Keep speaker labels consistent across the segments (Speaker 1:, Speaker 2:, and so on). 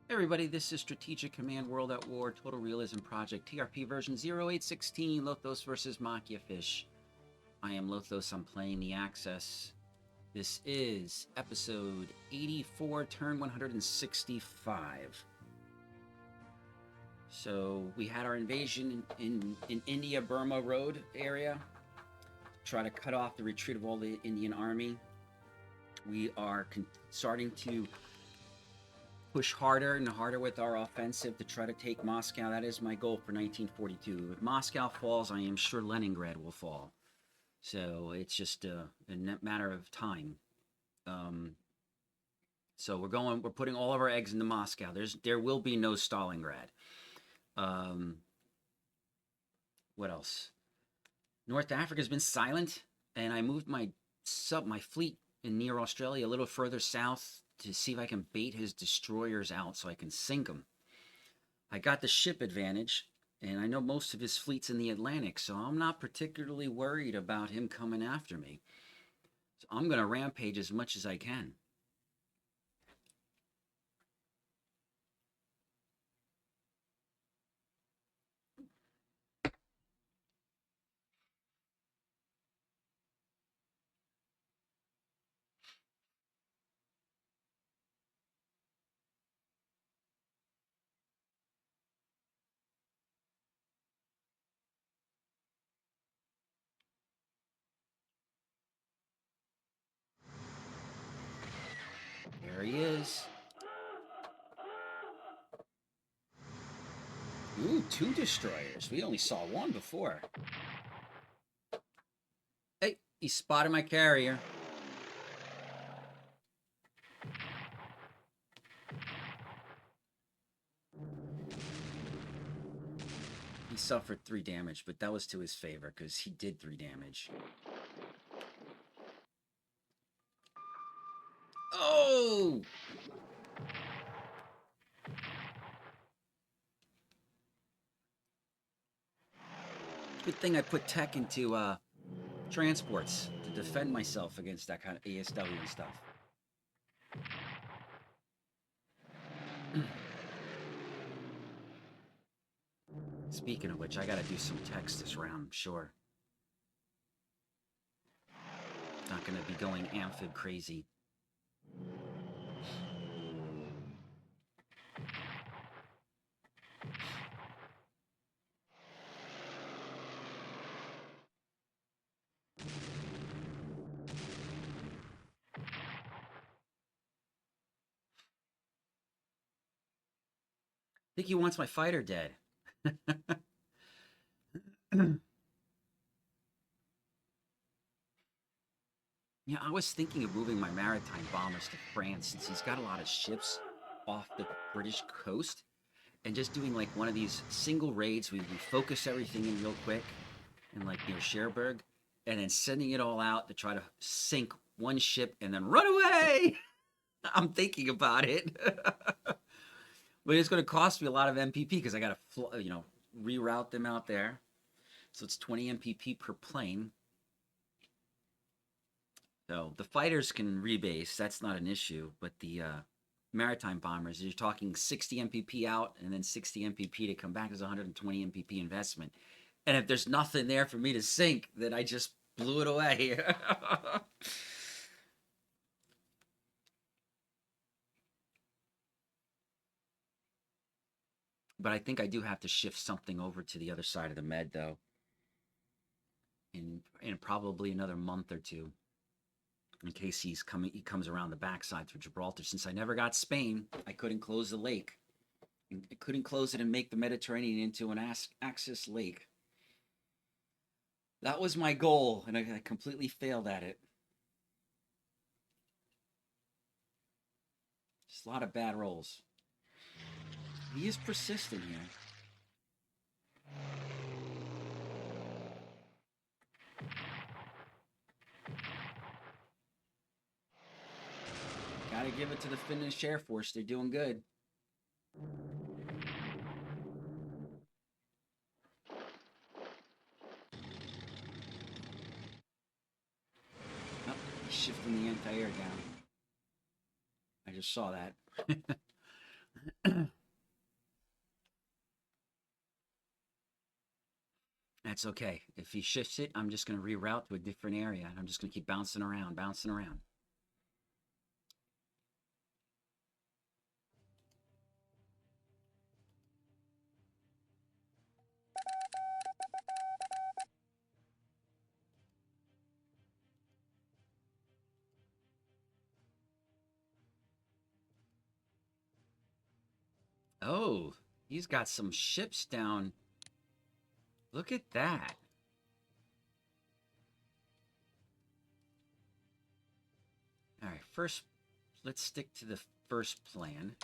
Speaker 1: Hey everybody, this is Strategic Command World at War Total Realism Project TRP version 0816 Lothos versus Machiafish. I am Lothos, I'm playing the Axis. This is episode 84, turn 165. So we had our invasion in India, Burma Road area. Try to cut off the retreat of all the Indian army. We are starting to push harder and harder with our offensive to try to take Moscow. That is my goal for 1942. If Moscow falls, I am sure Leningrad will fall. So it's just a matter of time. So we're putting all of our eggs into Moscow. There will be no Stalingrad. What else? North Africa's been silent, and I moved my fleet near Australia a little further south to see if I can bait his destroyers out so I can sink them. I got the ship advantage, and I know most of his fleet's in the Atlantic, so I'm not particularly worried about him coming after me. So I'm going to rampage as much as I can. There he is. Ooh, 2 destroyers. We only saw 1 before. Hey, he spotted my carrier. He suffered 3 damage, but that was to his favor because he did 3 damage. Oh! Good thing I put tech into transports to defend myself against that kind of ASW and stuff. Speaking of which, I gotta do some text this round, I'm sure. Not gonna be going amphib crazy. I think he wants my fighter dead. Yeah, I was thinking of moving my maritime bombers to France since he's got a lot of ships off the British coast, and just doing like one of these single raids. We focus everything in real quick, and like near Cherbourg, and then sending it all out to try to sink one ship and then run away. I'm thinking about it. But it's going to cost me a lot of MPP because I got to, reroute them out there. So it's 20 MPP per plane. So the fighters can rebase. That's not an issue. But the maritime bombers, you're talking 60 MPP out and then 60 MPP to come back is 120 MPP investment. And if there's nothing there for me to sink, then I just blew it away. But I think I do have to shift something over to the other side of the Med, though, in probably another month or 2, in case he comes around the backside through Gibraltar. Since I never got Spain, I couldn't close the lake. I couldn't close it and make the Mediterranean into an Axis lake. That was my goal, and I completely failed at it. Just a lot of bad rolls. He is persistent here. Gotta give it to the Finnish Air Force. They're doing good. Oh, he's shifting the anti-air down. I just saw that. That's okay. If he shifts it, I'm just going to reroute to a different area, and I'm just going to keep bouncing around, bouncing around. Oh, he's got some ships down. Look at that. All right, first, let's stick to the first plan,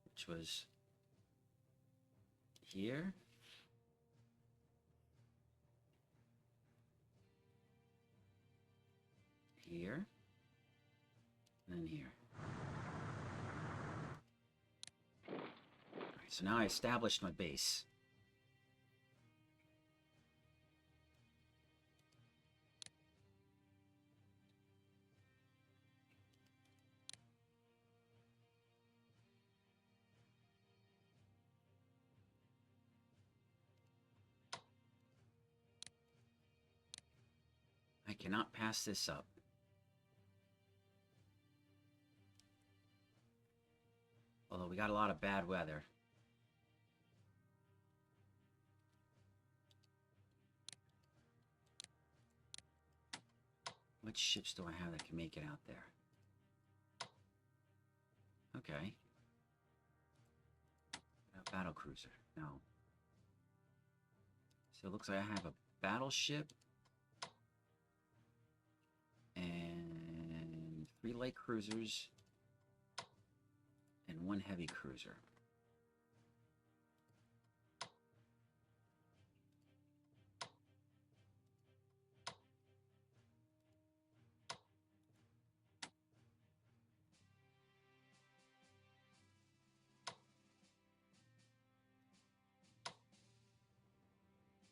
Speaker 1: which was here. Here. And then here. All right, so now I established my base. I cannot pass this up. Although we got a lot of bad weather. What ships do I have that can make it out there? Okay. A battle cruiser. No. So it looks like I have a battleship and 3 light cruisers and 1 heavy cruiser.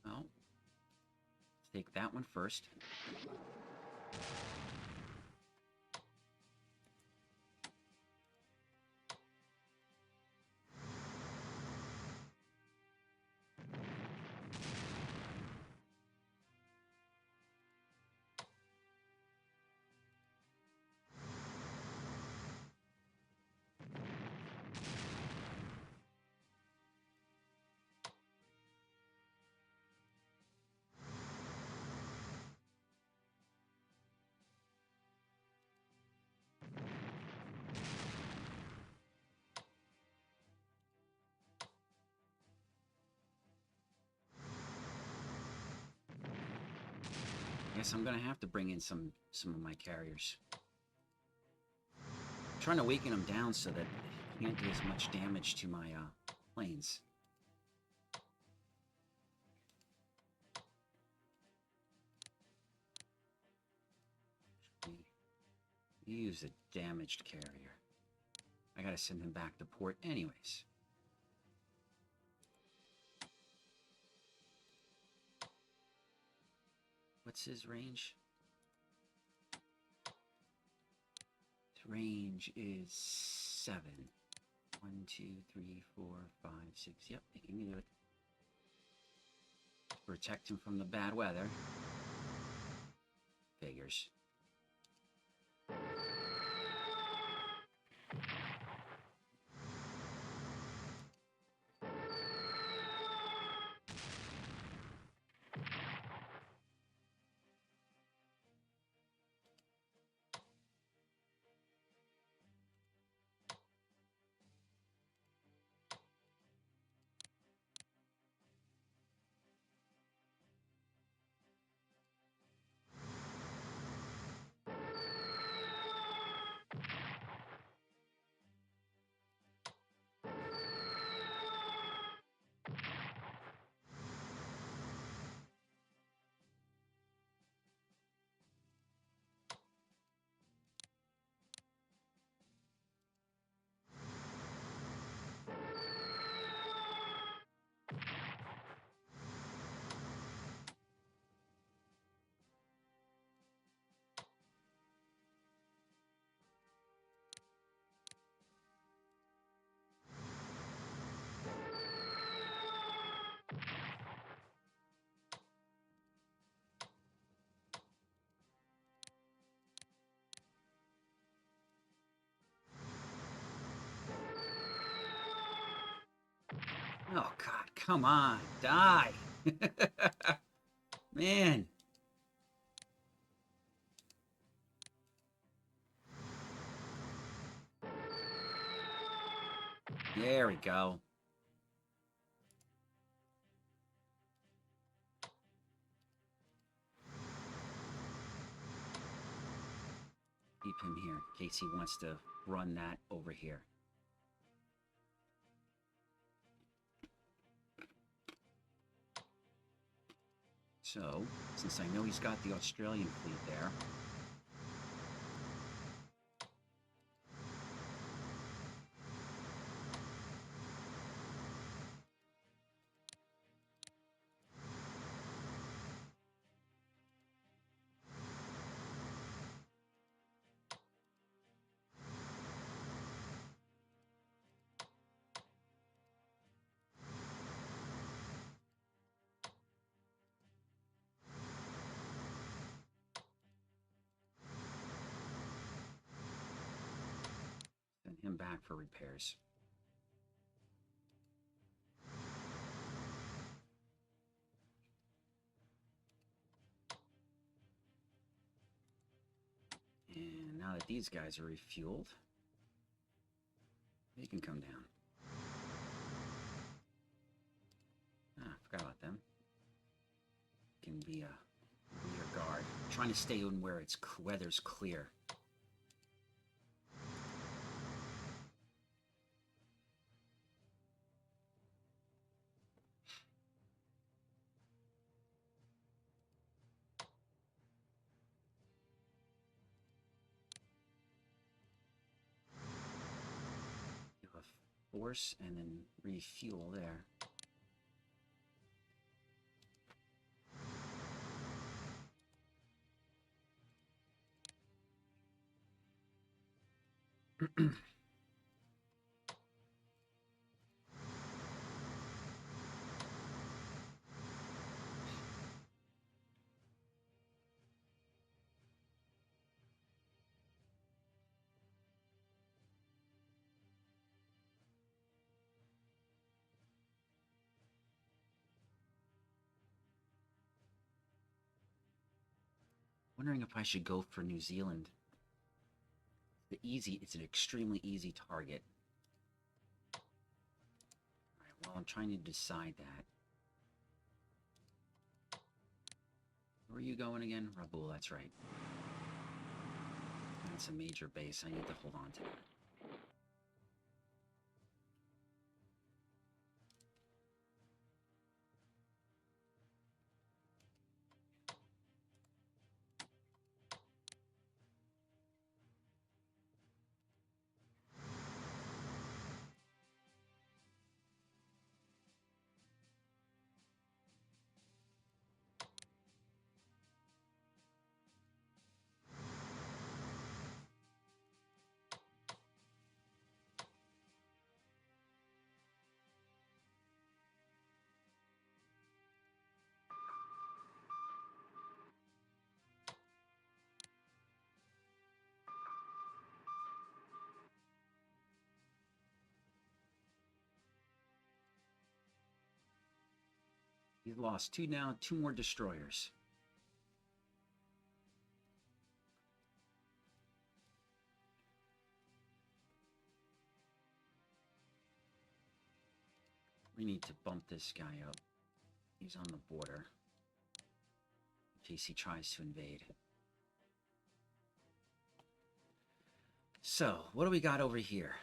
Speaker 1: Well, let's take that one first. I guess I'm gonna have to bring in some of my carriers. I'm trying to weaken them down so that they can't do as much damage to my planes. Use a damaged carrier. I gotta send him back to port anyways. What's his range? His range is 7. 1, 2, 3, 4, 5, 6. Yep, they can do it. Protect him from the bad weather. Figures. Oh, God, come on. Die. Man. There we go. Keep him here in case he wants to run that over here. So, since I know he's got the Australian fleet there, send him back for repairs. And now that these guys are refueled, they can come down. Ah, forgot about them. Can be a rear guard. I'm trying to stay in where it's weather's clear. Do a force and then refuel there. Wondering if I should go for New Zealand. It's an extremely easy target. Alright, well, I'm trying to decide that. Where are you going again? Rabaul, that's right. That's a major base. I need to hold on to that. He's lost two now, two more destroyers. We need to bump this guy up. He's on the border. In case he tries to invade. So, what do we got over here?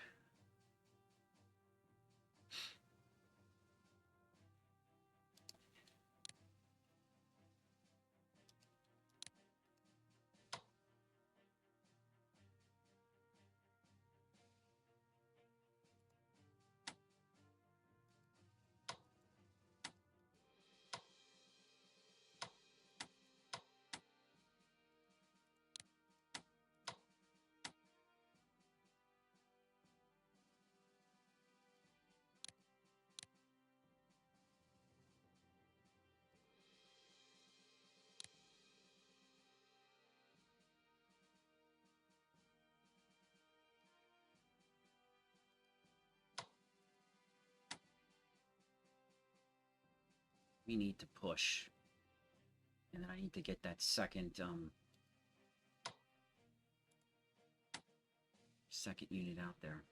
Speaker 1: we need to push. And then I need to get that second unit out there.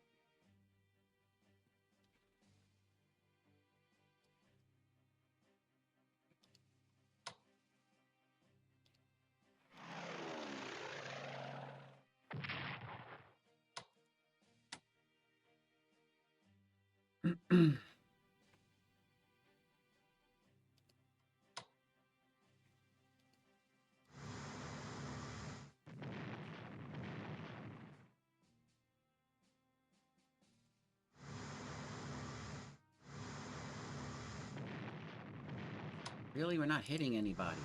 Speaker 1: Really, we're not hitting anybody.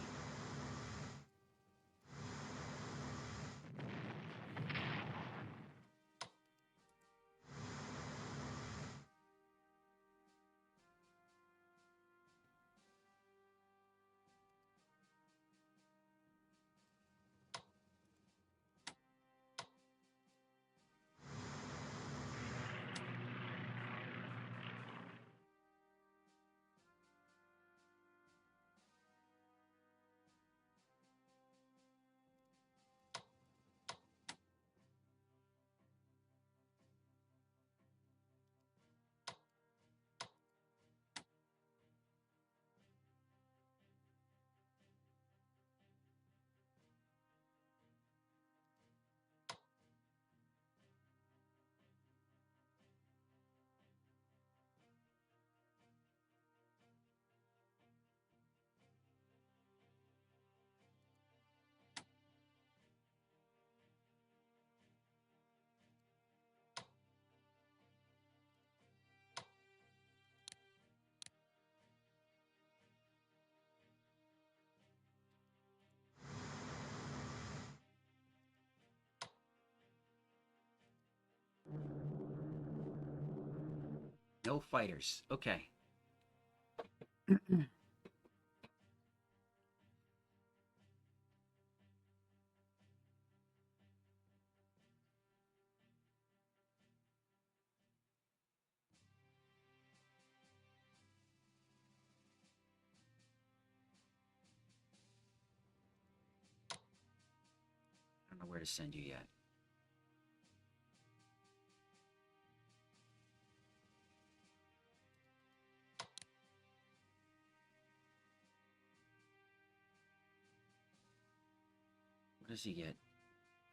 Speaker 1: No fighters. Okay. I don't know where to send you yet. What does he get?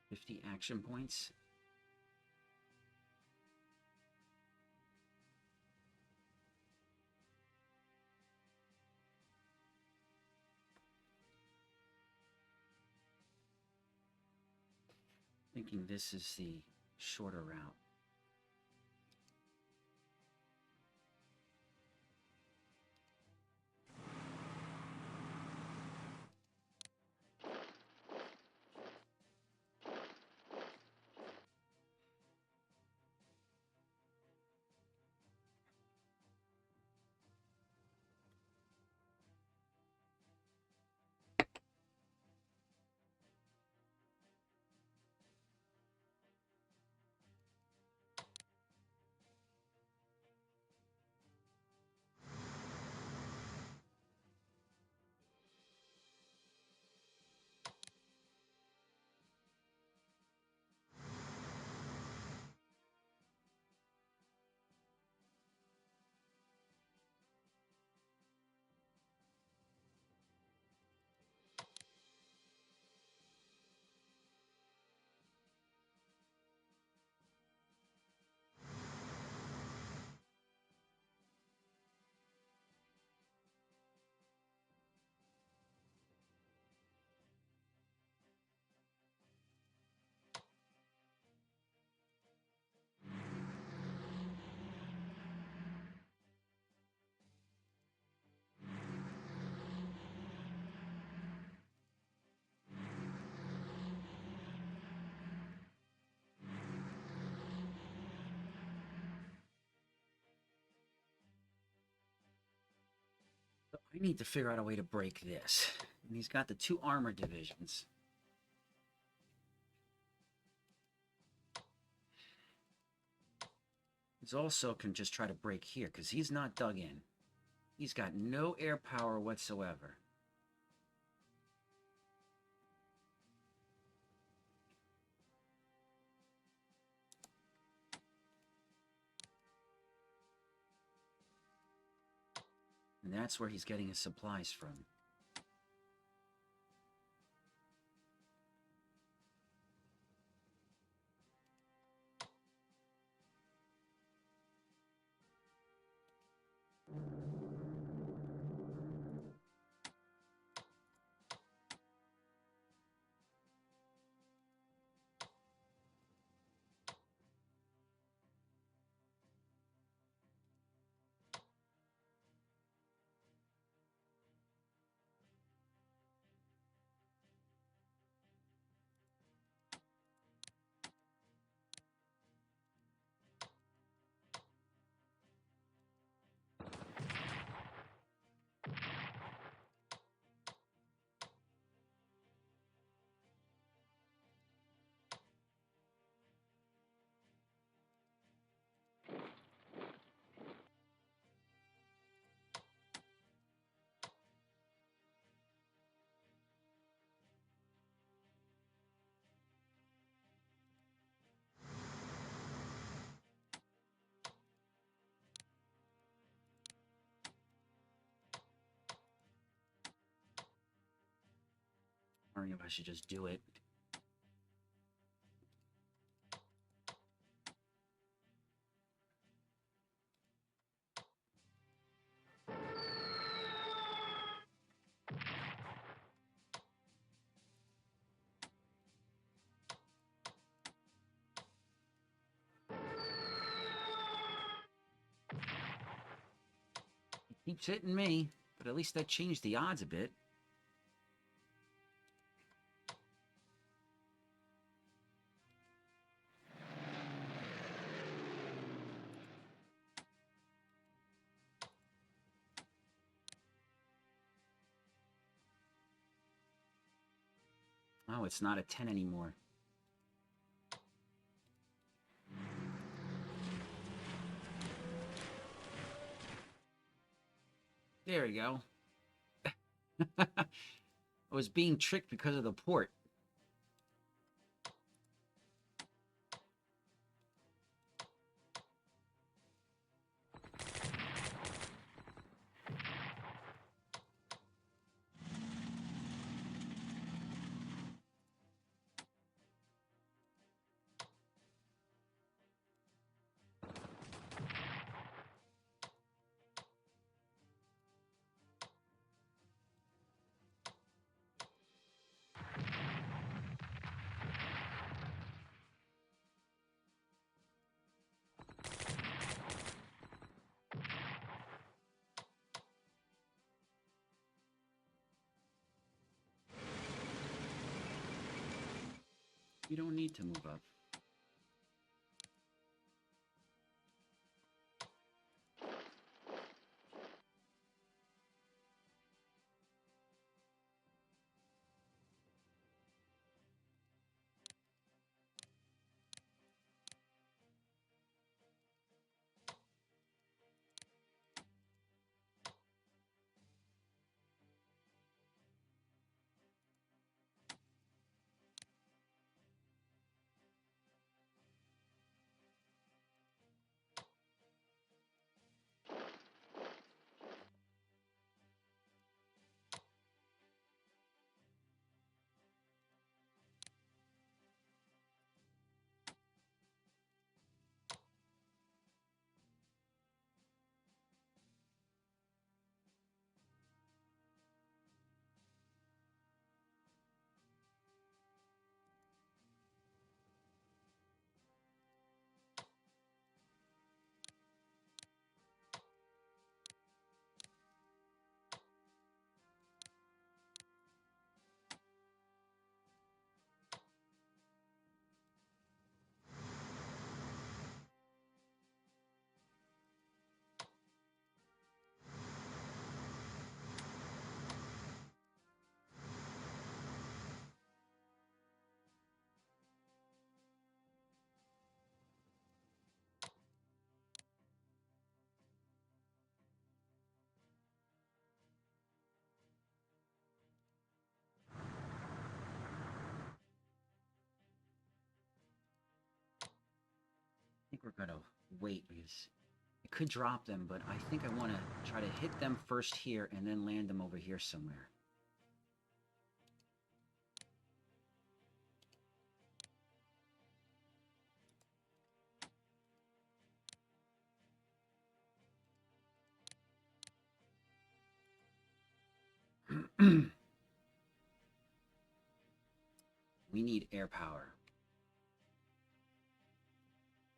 Speaker 1: 50 action points? Thinking this is the shorter route. I need to figure out a way to break this. And he's got the 2 armor divisions. He's also can just try to break here, because he's not dug in. He's got no air power whatsoever. And that's where he's getting his supplies from. Wondering if I should just do it. He keeps hitting me, but at least that changed the odds a bit. Oh, it's not a 10 anymore. There we go. I was being tricked because of the port. You don't need to move up. think we're gonna wait because I could drop them, but I think I want to try to hit them first here and then land them over here somewhere. We need air power.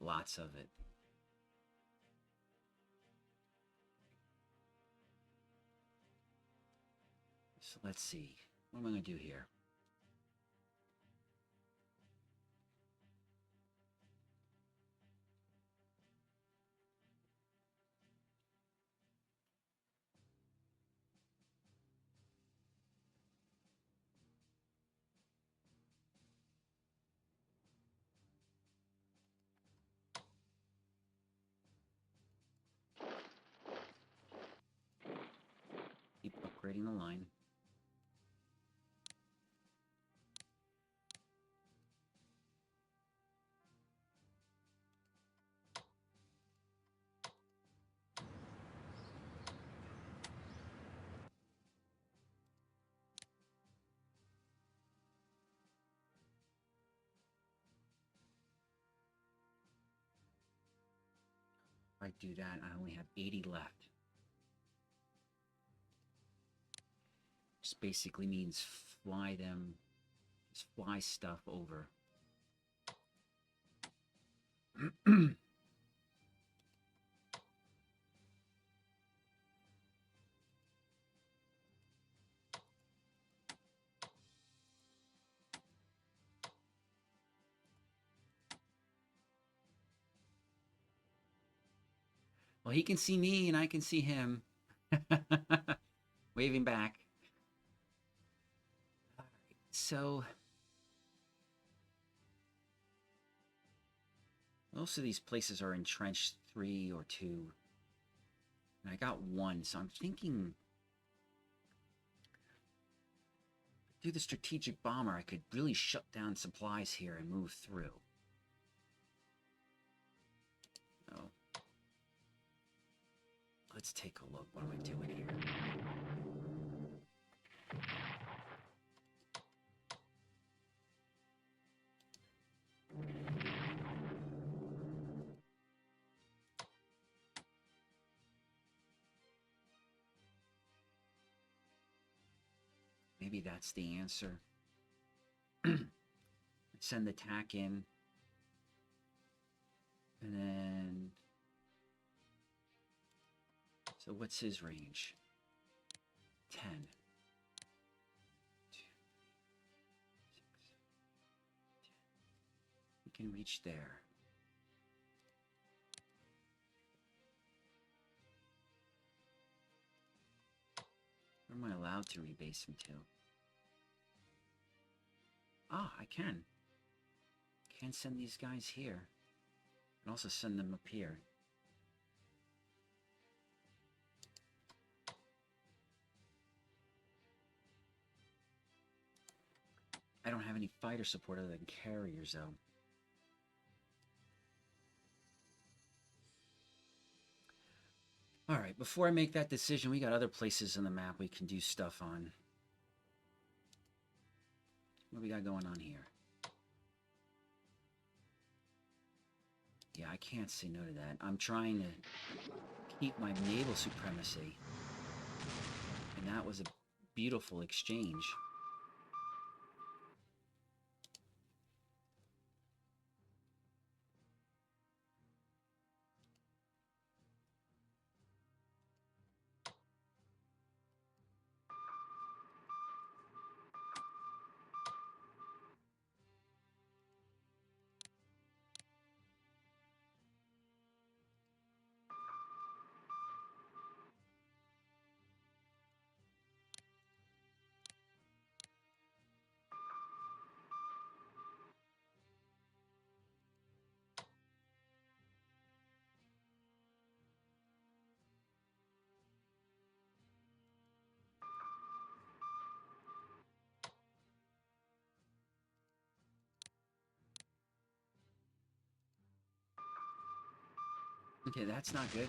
Speaker 1: Lots of it. So let's see. What am I going to do here? Keep upgrading the line. If I do that, I only have 80 left. Just basically means fly them, just fly stuff over. Well, he can see me and I can see him. Waving back. All right, so most of these places are entrenched 3 or 2. And I got 1, so I'm thinking through the strategic bomber, I could really shut down supplies here and move through. Oh. Let's take a look. What am I doing here? Maybe that's the answer. Send the tack in. And then... So what's his range? 10. 2, 6, 10. We can reach there. Where am I allowed to rebase him to? Ah, I can. Can send these guys here. And also send them up here. I don't have any fighter support other than carriers, though. Alright, before I make that decision, we got other places in the map we can do stuff on. What we got going on here? Yeah, I can't say no to that. I'm trying to keep my naval supremacy. And that was a beautiful exchange. Okay, that's not good.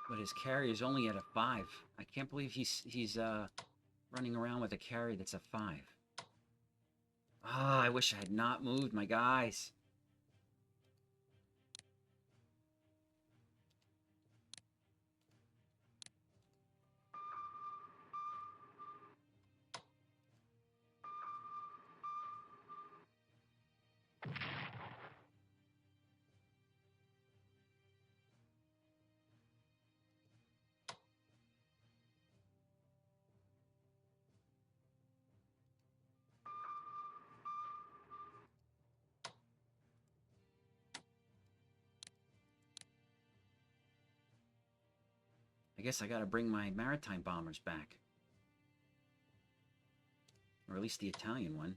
Speaker 1: But his carry is only at a 5. I can't believe he's running around with a carry that's a 5. Ah, I wish I had not moved my guys. I guess I gotta bring my maritime bombers back. Or at least the Italian one.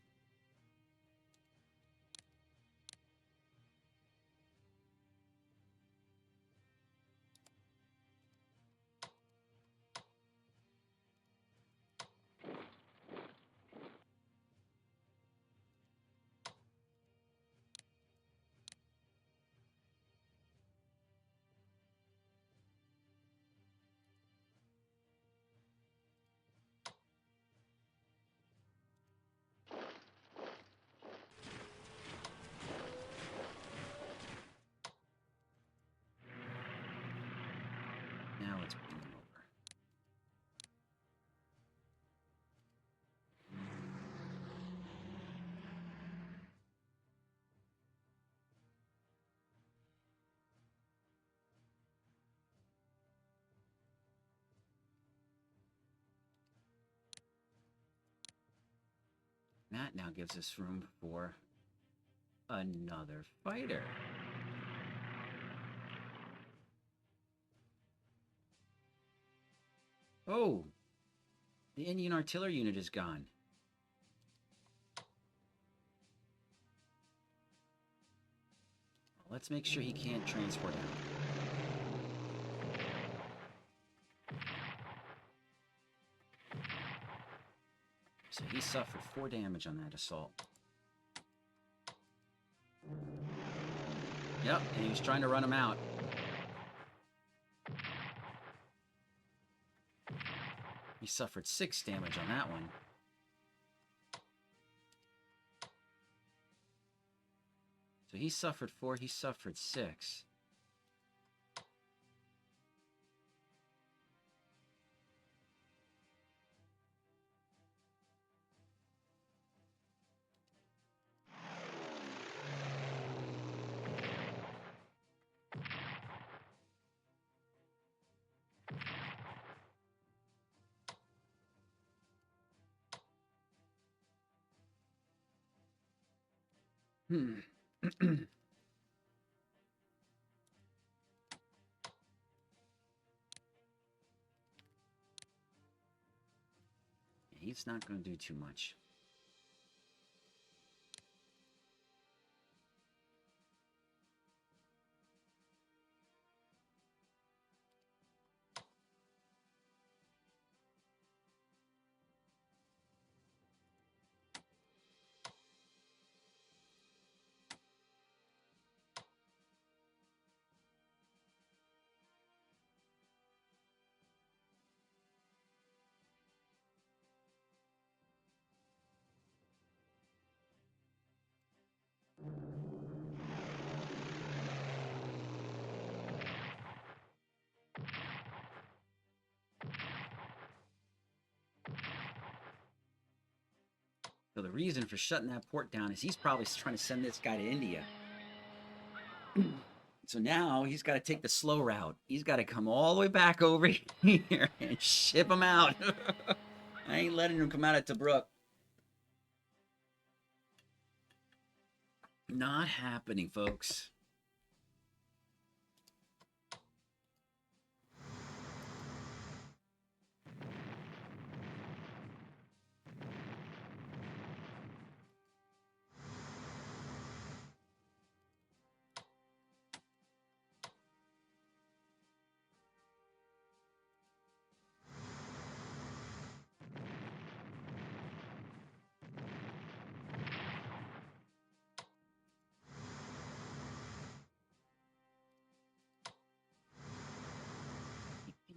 Speaker 1: Now let's bring them over. That now gives us room for another fighter. Oh, the Indian artillery unit is gone. Let's make sure he can't transport out. So he suffered 4 damage on that assault. Yep, and he was trying to run him out. He suffered 6 damage on that one. So he suffered 4, he suffered 6. He's not going to do too much. So the reason for shutting that port down is he's probably trying to send this guy to India. So now he's got to take the slow route. He's got to come all the way back over here and ship him out. I ain't letting him come out of Tobruk. Not happening, folks.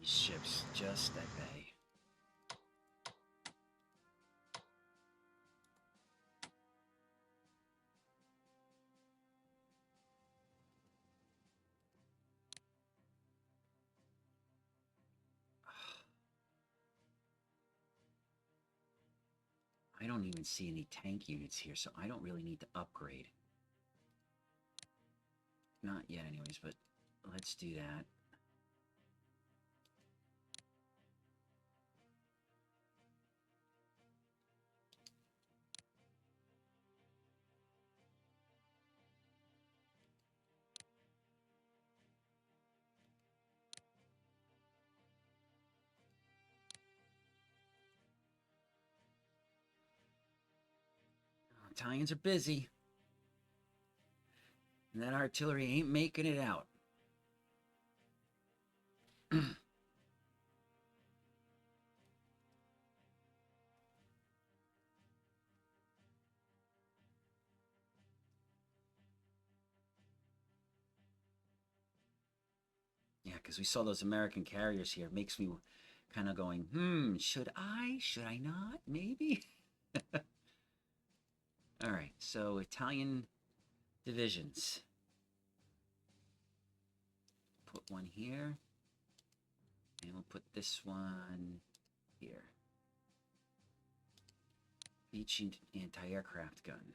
Speaker 1: These ships just at bay. I don't even see any tank units here, so I don't really need to upgrade. Not yet anyways, but let's do that. Italians are busy. And that artillery ain't making it out. Yeah, because we saw those American carriers here. It makes me kind of going, should I? Should I not? Maybe? All right, so Italian divisions. Put one here. And we'll put this one here. Beach anti-aircraft gun.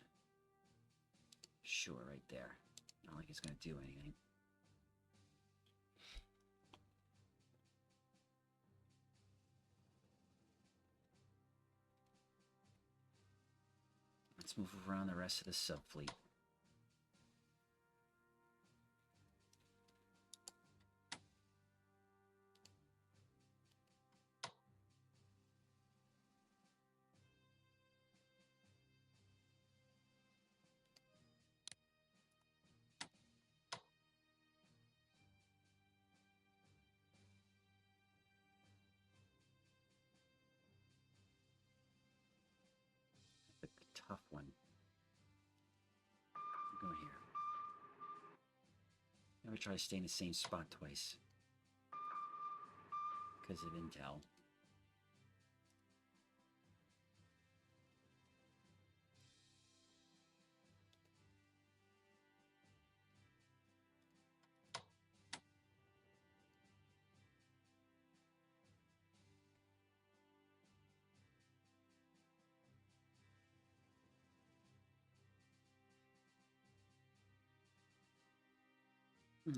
Speaker 1: Sure, right there. Not like it's going to do anything. Let's move around the rest of the sub-fleet. Tough one. Go here. Never try to stay in the same spot twice. Because of intel.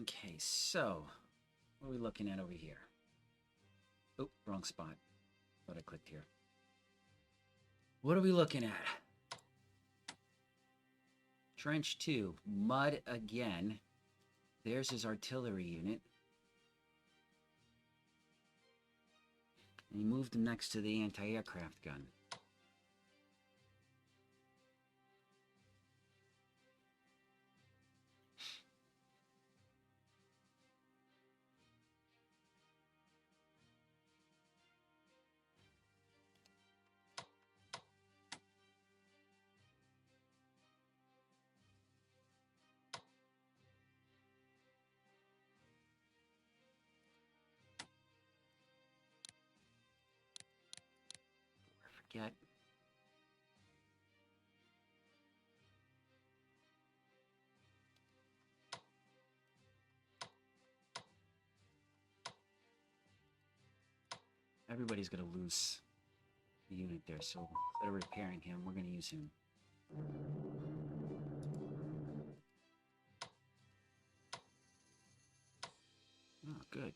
Speaker 1: Okay, so what are we looking at over here? Oh, wrong spot. Thought I clicked here. What are we looking at? Trench 2. Mud again. There's his artillery unit. And he moved him next to the anti-aircraft gun. Forget. Everybody's going to lose the unit there, so instead of repairing him, we're going to use him. Oh, good.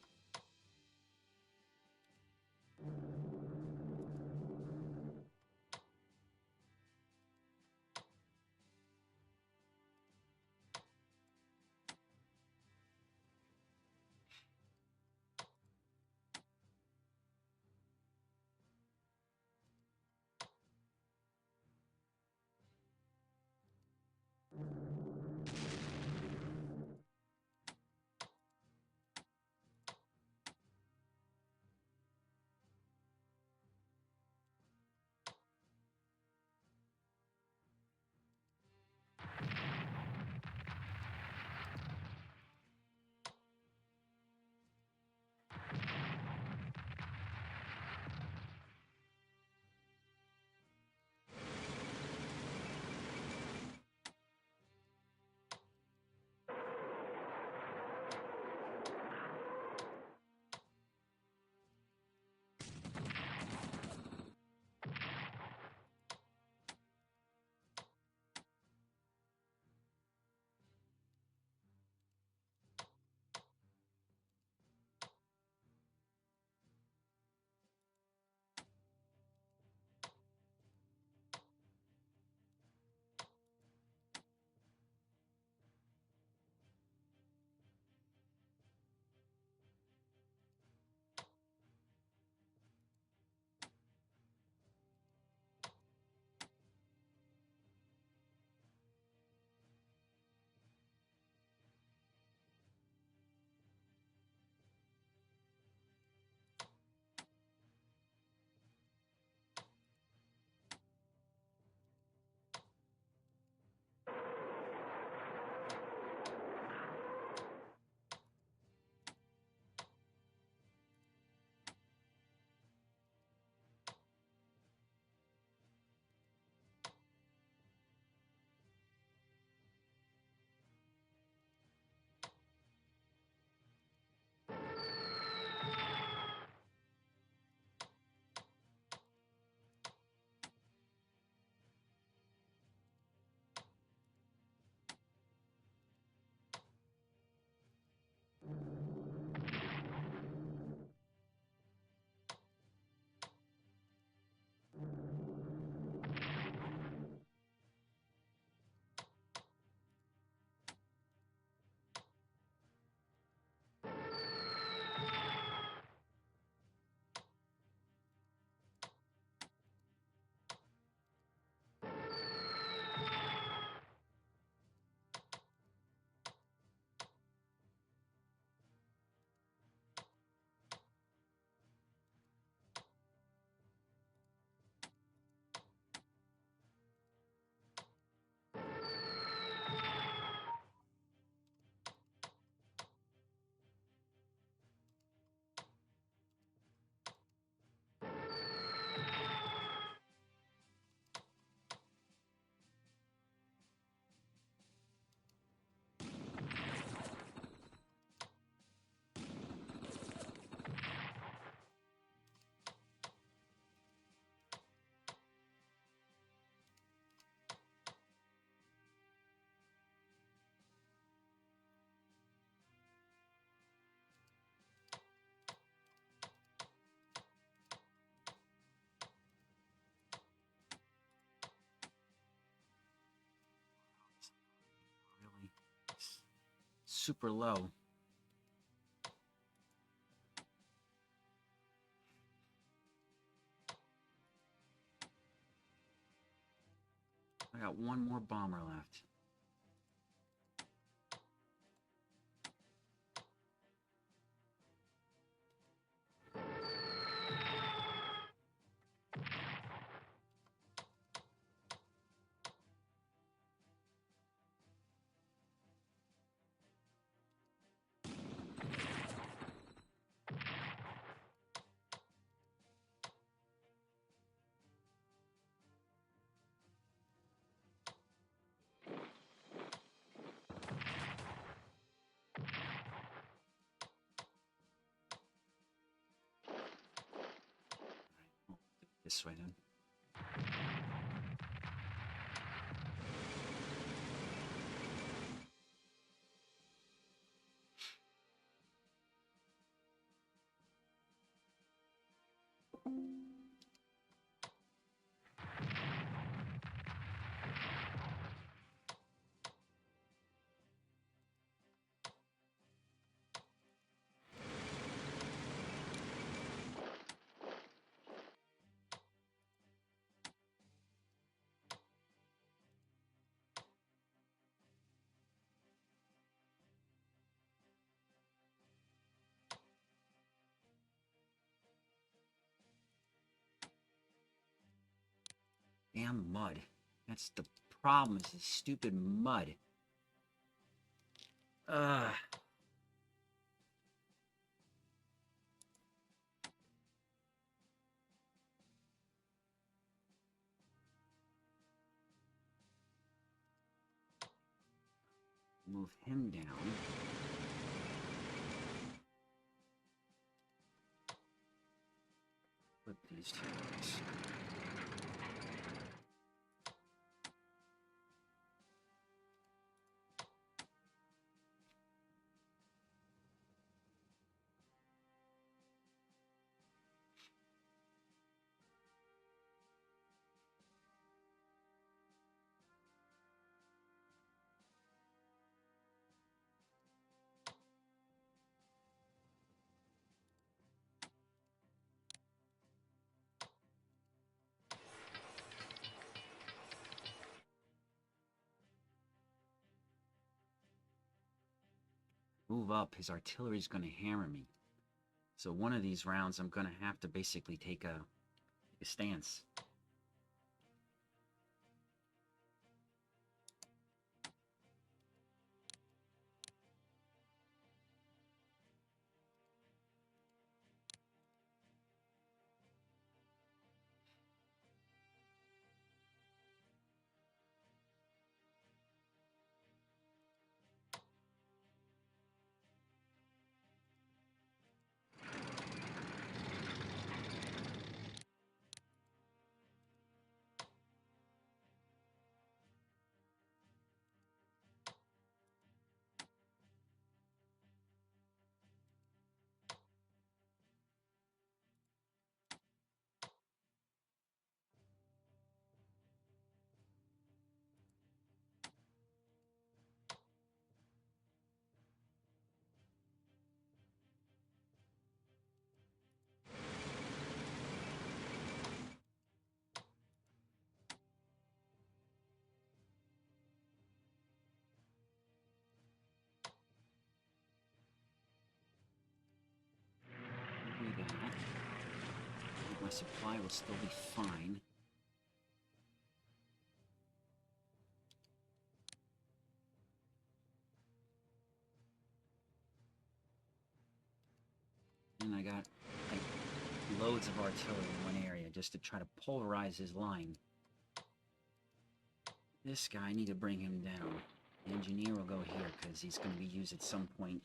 Speaker 1: super low. I got one more bomber left. This way then. Damn mud. That's the problem, is this stupid mud. Ugh. Move him down. Flip these two guys. Move up, his artillery's going to hammer me. So one of these rounds, I'm going to have to basically take a stance. My supply will still be fine. And I got like loads of artillery in one area just to try to pulverize his line. This guy, I need to bring him down. The engineer will go here because he's going to be used at some point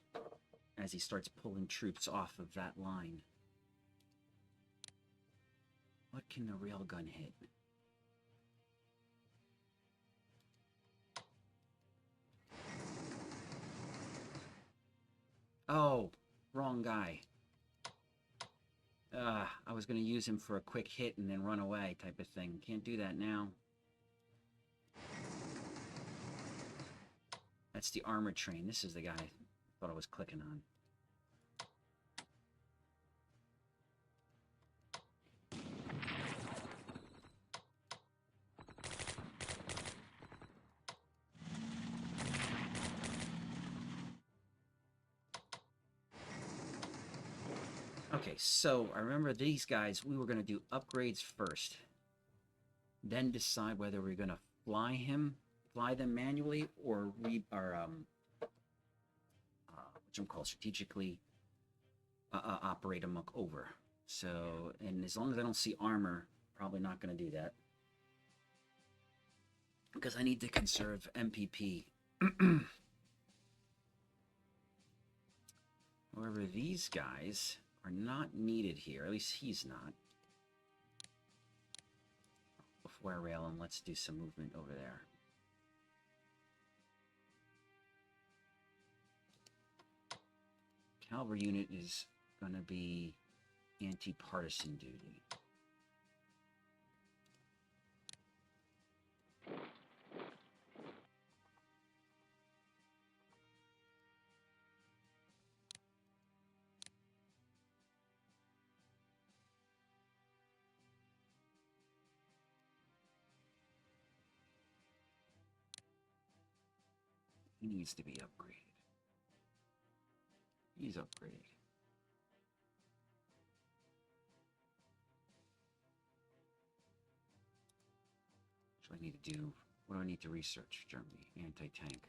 Speaker 1: as he starts pulling troops off of that line. What can the railgun hit? Oh, wrong guy. I was going to use him for a quick hit and then run away type of thing. Can't do that now. That's the armored train. This is the guy Thought I was clicking on. Okay, so I remember these guys, we were going to do upgrades first. Then decide whether we're going to fly them manually, or which I'm called strategically operate them over. So, and as long as I don't see armor, probably not going to do that. Because I need to conserve MPP. However, these guys are not needed here. At least he's not. Before I rail him, let's do some movement over there. Cavalry unit is going to be anti-partisan duty. He needs to be upgraded. He's upgraded. What do I need to do? What do I need to research? Germany, anti-tank.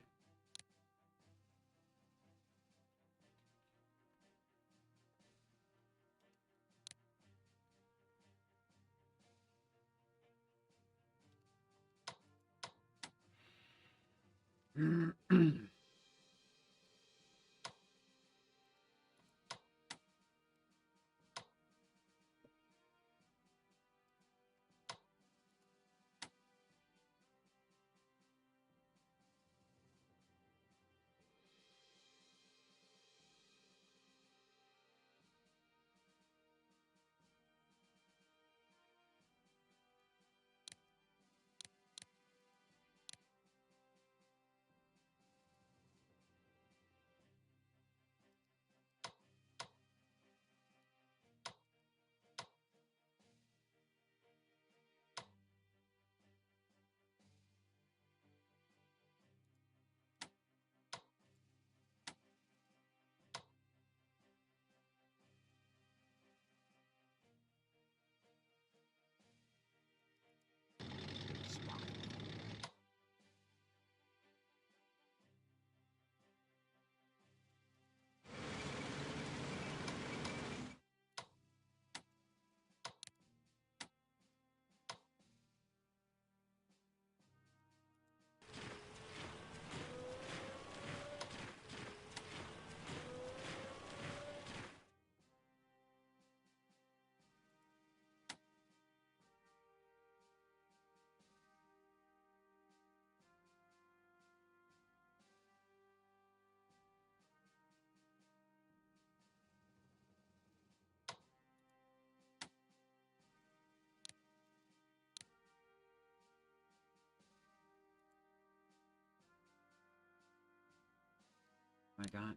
Speaker 1: I got.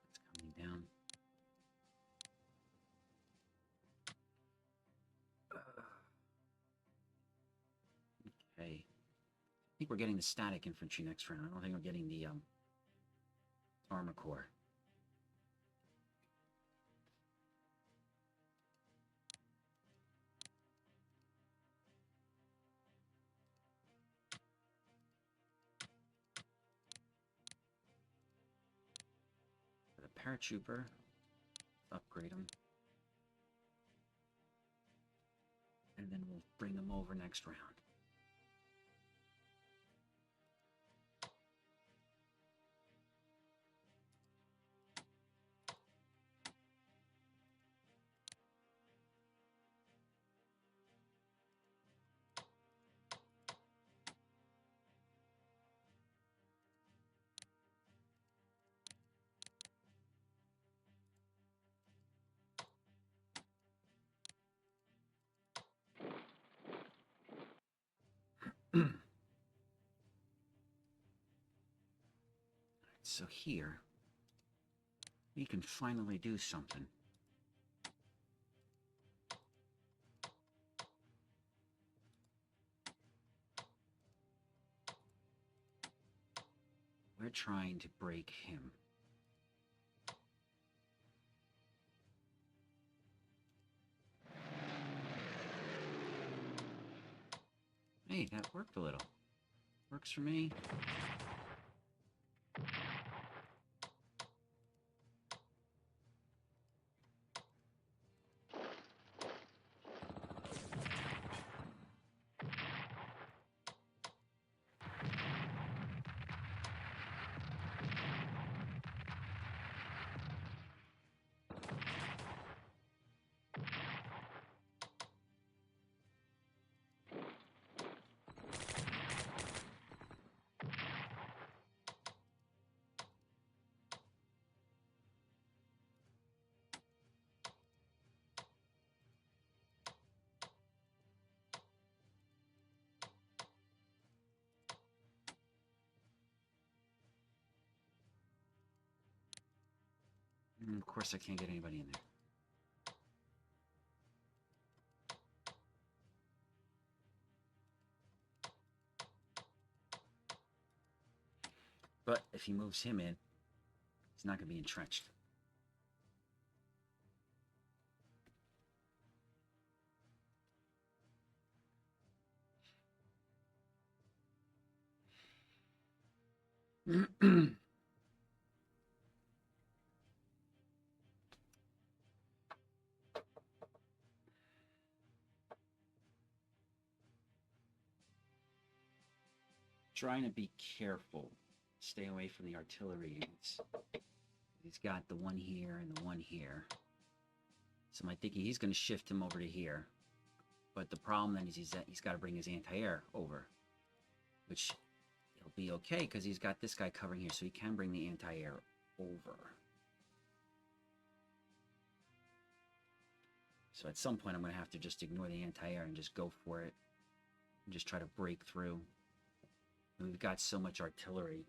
Speaker 1: It's coming down. Okay. I think we're getting the static infantry next round. I don't think we're getting the armor core. For the paratrooper, upgrade them. And then we'll bring them over next round. So here, he can finally do something. We're trying to break him. Hey, that worked a little. Works for me. And of course, I can't get anybody in there. But if he moves him in, he's not going to be entrenched. Trying to be careful. Stay away from the artillery units. He's got the one here and the one here. So I'm thinking he's going to shift him over to here. But the problem then is he's got to bring his anti-air over. Which he'll be okay because he's got this guy covering here. So he can bring the anti-air over. So at some point I'm going to have to just ignore the anti-air and just go for it. And just try to break through. And we've got so much artillery.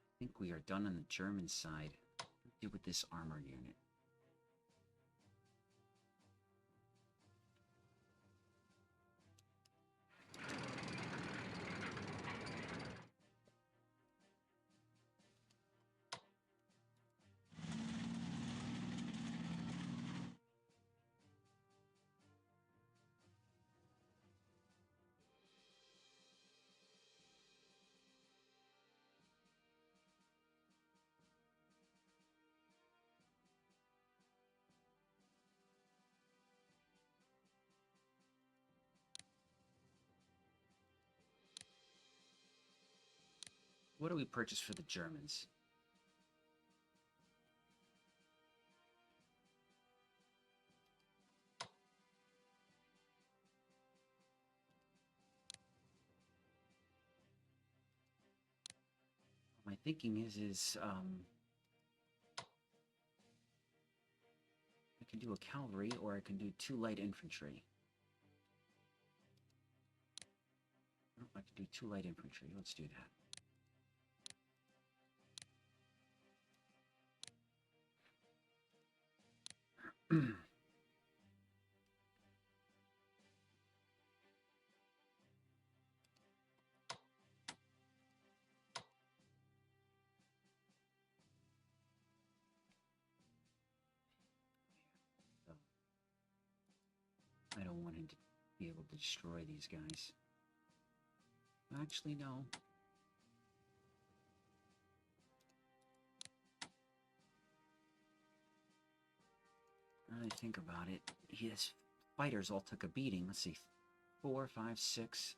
Speaker 1: I think we are done on the German side. What do we do with this armor unit? What do we purchase for the Germans? My thinking is I can do a cavalry or I can do 2 light infantry. Oh, I can do 2 light infantry. Let's do that. I don't want him to be able to destroy these guys. Actually, no. Now that I think about it, his fighters all took a beating. Let's see. 4, 5, 6,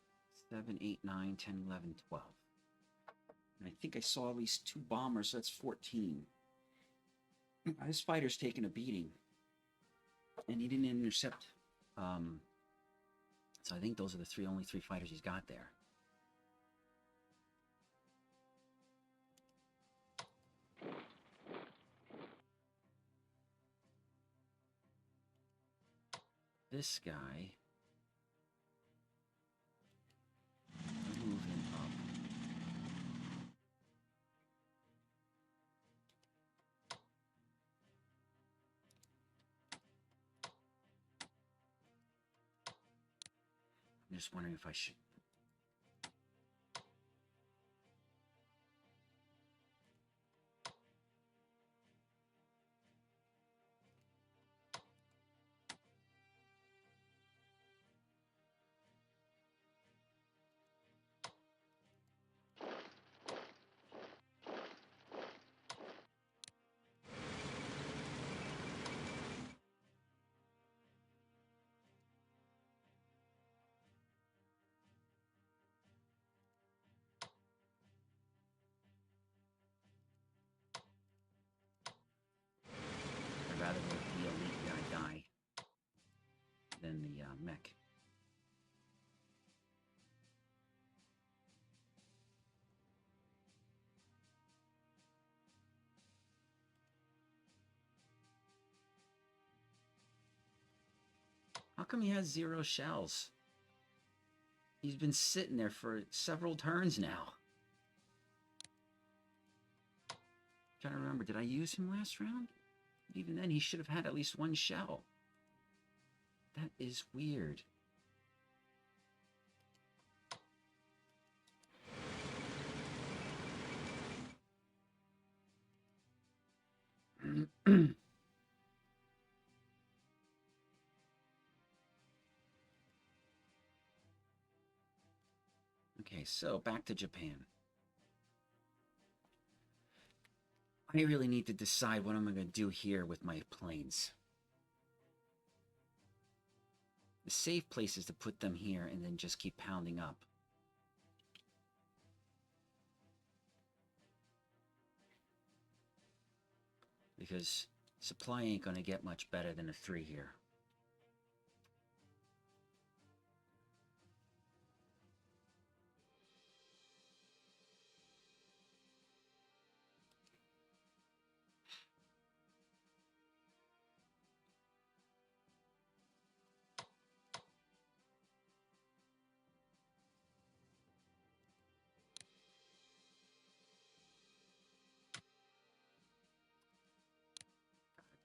Speaker 1: 7, 8, 9, 10, 11, 12. And I think I saw at least 2 bombers, so that's 14. His fighter's taken a beating. And he didn't intercept. So I think those are the only 3 fighters he's got there. this guy. Move him up. I'm just wondering if I should. I'd rather the elite guy die than the mech. How come he has 0 shells? He's been sitting there for several turns now. I'm trying to remember, did I use him last round? Even then, he should have had at least 1 shell. That is weird. Okay, so back to Japan. I really need to decide what I'm going to do here with my planes. The safe place is to put them here and then just keep pounding up. Because supply ain't going to get much better than a 3 here.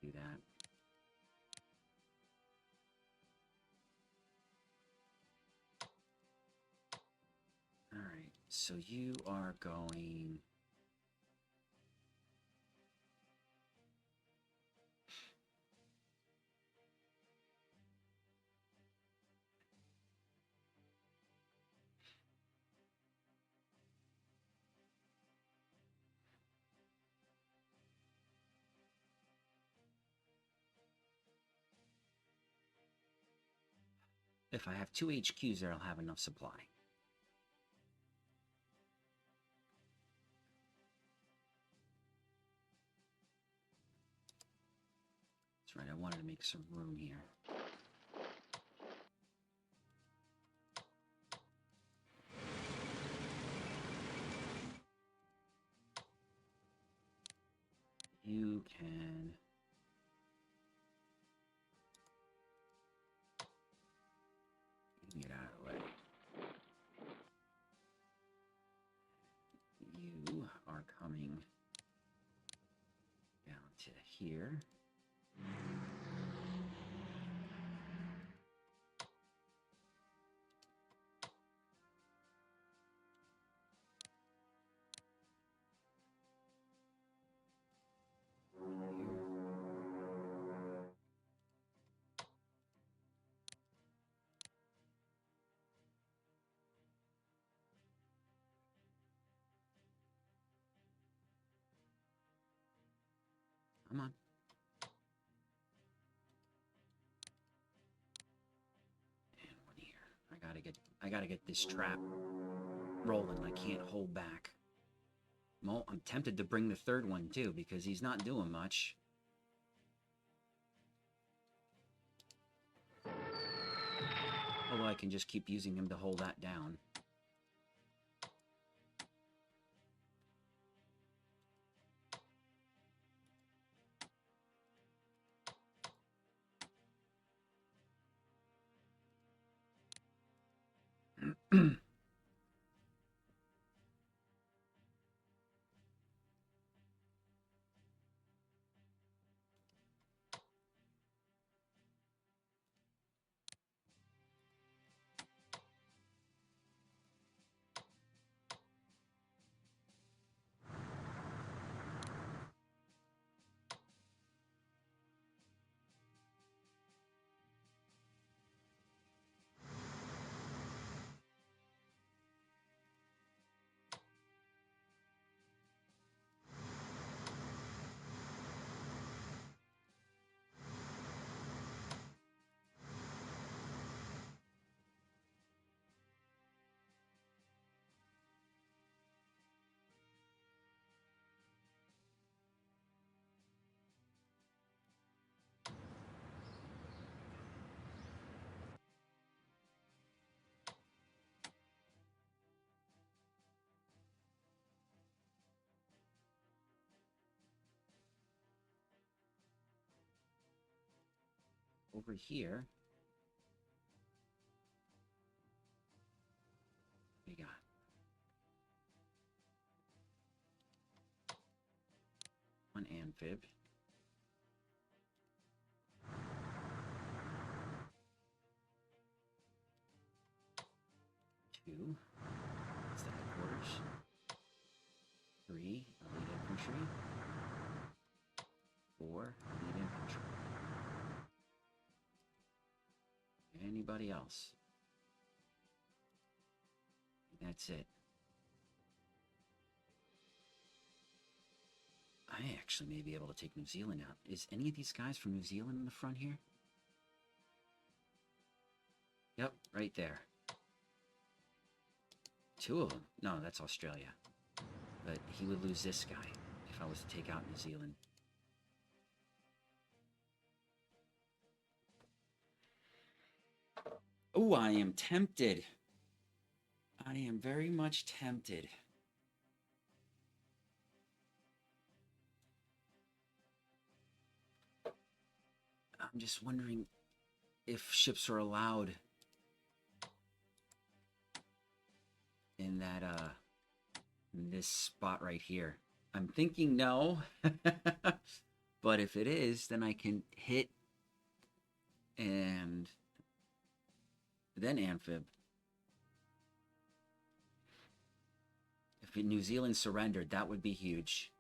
Speaker 1: Do that. All right, so you are going. If I have 2 HQs there, I'll have enough supply. That's right, I wanted to make some room here. You can... get out of the way. You are coming down to here. Come on. And 1 here. I gotta get this trap rolling. I can't hold back. Well, I'm tempted to bring the 3rd one too, because he's not doing much. Although I can just keep using him to hold that down. Over here, we got one amphib, two, that's the headquarters, three, elite infantry, four, elite infantry. Anybody else? That's it. I actually may be able to take New Zealand out. Is any of these guys from New Zealand in the front here? Yep, right there. Two of them. No, that's Australia. But he would lose this guy if I was to take out New Zealand. Oh, I am tempted. I am very much tempted. I'm just wondering if ships are allowed in that in this spot right here. I'm thinking no. But if it is, then I can hit and then amphib. If New Zealand surrendered, that would be huge.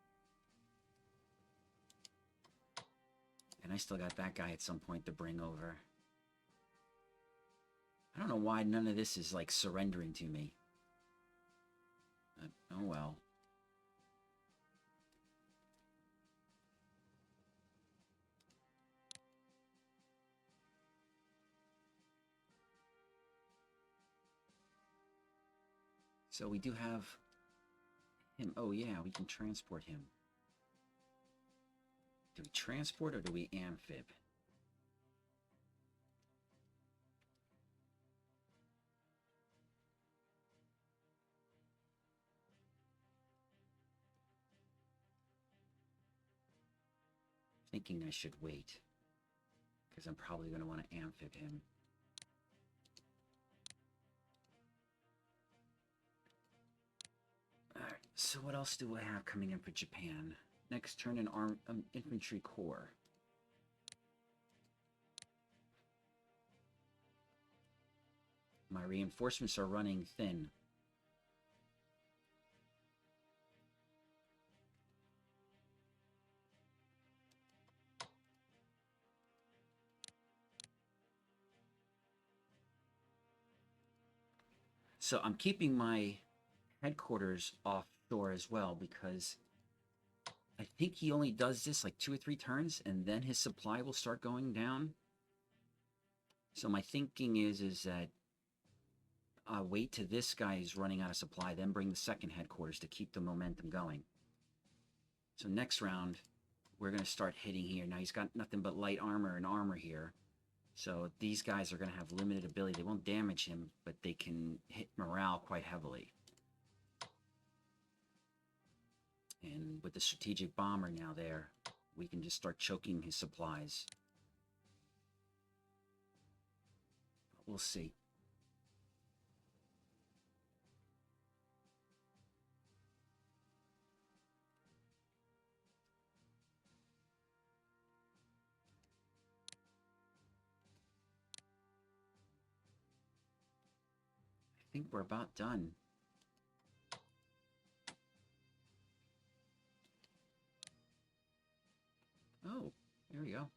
Speaker 1: And I still got that guy at some point to bring over. I don't know why none of this is like surrendering to me. Oh well. So we do have him. Oh yeah, we can transport him. Do we transport or do we amphib? Thinking I should wait, because I'm probably going to want to amphib him. Alright, so what else do I have coming in for Japan? Next turn, an infantry corps. My reinforcements are running thin. So I'm keeping my headquarters offshore as well, because I think he only does this like 2 or 3 turns, and then his supply will start going down. So my thinking is that wait till this guy is running out of supply, then bring the second headquarters to keep the momentum going. So next round, we're going to start hitting here. Now he's got nothing but light armor and armor here. So these guys are going to have limited ability. They won't damage him, but they can hit morale quite heavily. And with the strategic bomber now there, we can just start choking his supplies. We'll see. think we're about done. Oh, there we go.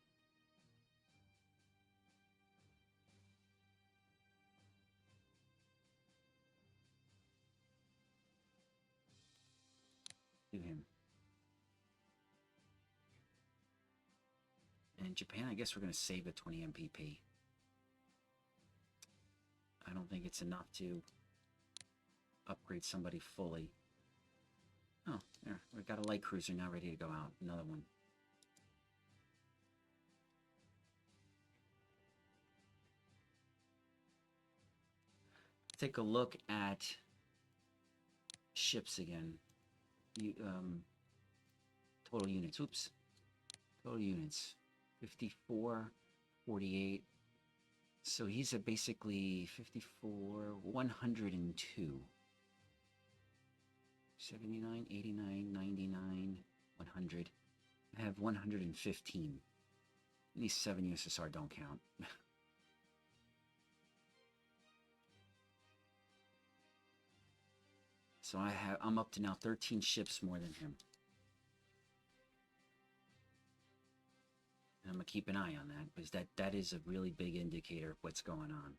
Speaker 1: Do him. And Japan, I guess we're going to save the 20 MPP. I don't think it's enough to upgrade somebody fully. Oh, there. We've got a light cruiser now ready to go out. Another one. Take a look at ships again. Total units. Oops. Total units. 54, 48. So he's at basically 54, 102. 79, 89, 99, 100. I have 115. These 7 USSR don't count. So I'm up to now 13 ships more than him. And I'm gonna keep an eye on that, because that is a really big indicator of what's going on.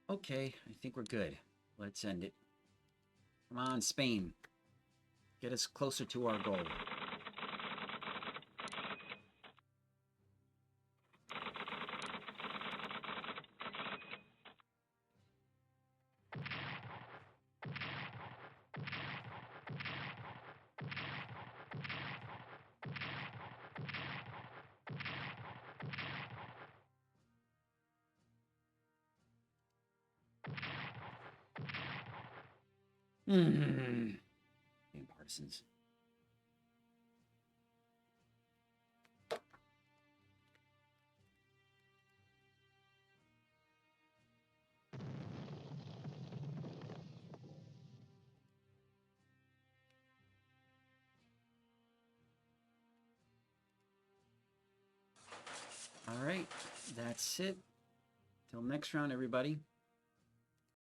Speaker 1: Okay, I think we're good. Let's end it. Come on, Spain. Get us closer to our goal. Damn partisans. All right, that's it. Till next round, everybody.